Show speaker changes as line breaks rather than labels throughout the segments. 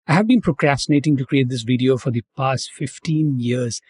I have been procrastinating to create this video for the past 15 years.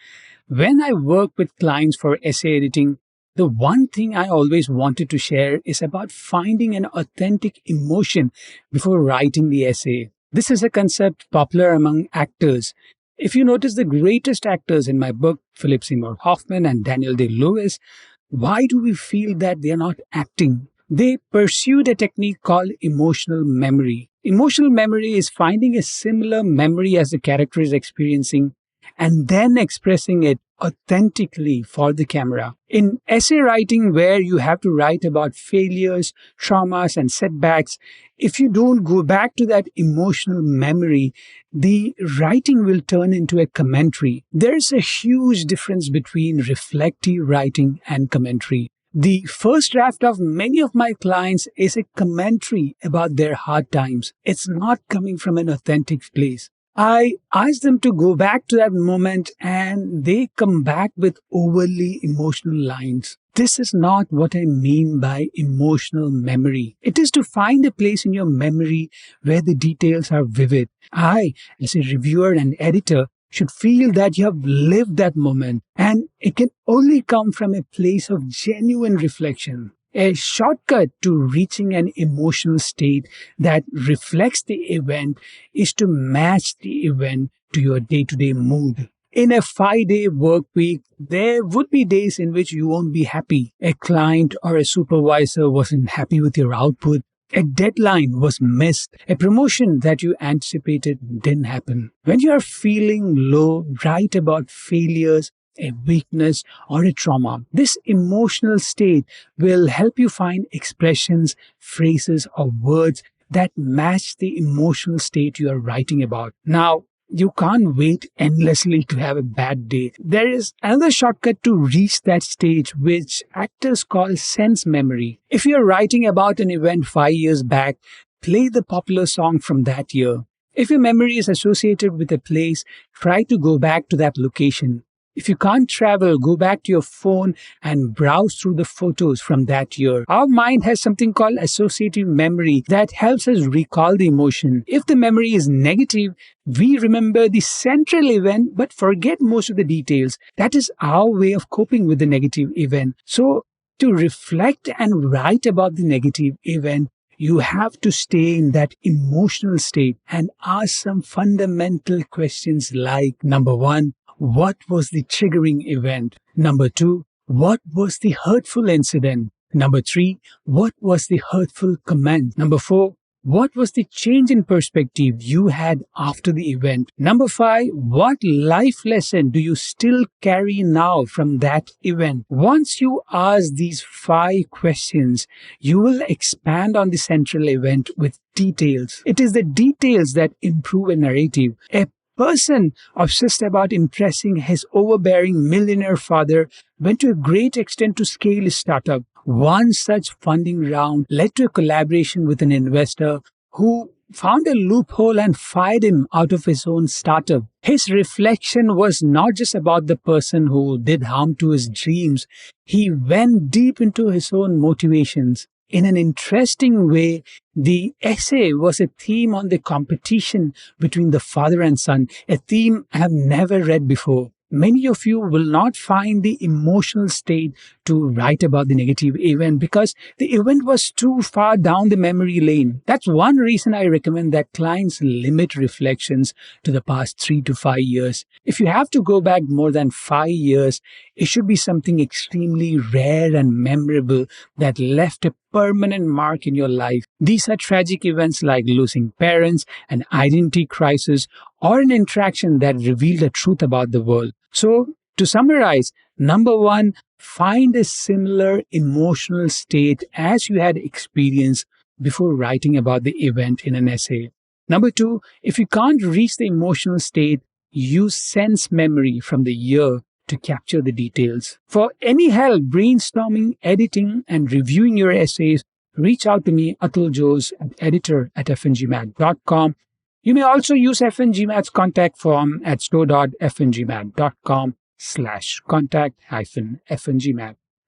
When I work with clients for essay editing, the one thing I always wanted to share is about finding an authentic emotion before writing the essay. This is a concept popular among actors. If you notice the greatest actors in my book, Philip Seymour Hoffman and Daniel Day-Lewis, why do we feel that they are not acting? They pursued a technique called emotional memory. Emotional memory is finding a similar memory as the character is experiencing and then expressing it authentically for the camera. In essay writing, where you have to write about failures, traumas, and setbacks, if you don't go back to that emotional memory, the writing will turn into a commentary. There's a huge difference between reflective writing and commentary. The first draft of many of my clients is a commentary about their hard times. It's not coming from an authentic place. I ask them to go back to that moment and they come back with overly emotional lines. This is not what I mean by emotional memory. It is to find a place in your memory where the details are vivid. I, as a reviewer and editor, should feel that you have lived that moment, and it can only come from a place of genuine reflection. A shortcut to reaching an emotional state that reflects the event is to match the event to your day-to-day mood. In a 5-day work week, there would be days in which you won't be happy. A client or a supervisor wasn't happy with your output. A deadline was missed. A promotion that you anticipated didn't happen. When you are feeling low, write about failures, a weakness, or a trauma. This emotional state will help you find expressions, phrases, or words that match the emotional state you are writing about. Now, you can't wait endlessly to have a bad day. There is another shortcut to reach that stage, which actors call sense memory. If you're writing about an event 5 years back, play the popular song from that year. If your memory is associated with a place, try to go back to that location. If you can't travel, go back to your phone and browse through the photos from that year. Our mind has something called associative memory that helps us recall the emotion. If the memory is negative, we remember the central event but forget most of the details. That is our way of coping with the negative event. So, to reflect and write about the negative event, you have to stay in that emotional state and ask some fundamental questions like, number 1, what was the triggering event? Number 2, what was the hurtful incident? Number 3, what was the hurtful comment? Number 4, what was the change in perspective you had after the event? Number 5, what life lesson do you still carry now from that event? Once you ask these 5 questions, you will expand on the central event with details. It is the details that improve a narrative. A person obsessed about impressing his overbearing millionaire father went to a great extent to scale his startup. One such funding round led to a collaboration with an investor who found a loophole and fired him out of his own startup. His reflection was not just about the person who did harm to his dreams. He went deep into his own motivations. In an interesting way, the essay was a theme on the competition between the father and son, a theme I have never read before. Many of you will not find the emotional state to write about the negative event because the event was too far down the memory lane. That's one reason I recommend that clients limit reflections to the past 3 to 5 years. If you have to go back more than 5 years, it should be something extremely rare and memorable that left a permanent mark in your life. These are tragic events like losing parents, an identity crisis, or an interaction that revealed the truth about the world. So, to summarize, number 1, find a similar emotional state as you had experienced before writing about the event in an essay. Number 2, if you can't reach the emotional state, use sense memory from the year to capture the details. For any help brainstorming, editing, and reviewing your essays, reach out to me, Atul Jose, editor@fngmat.com. You may also use FNGMAT's contact form at store.fngmat.com/contact-fngmat.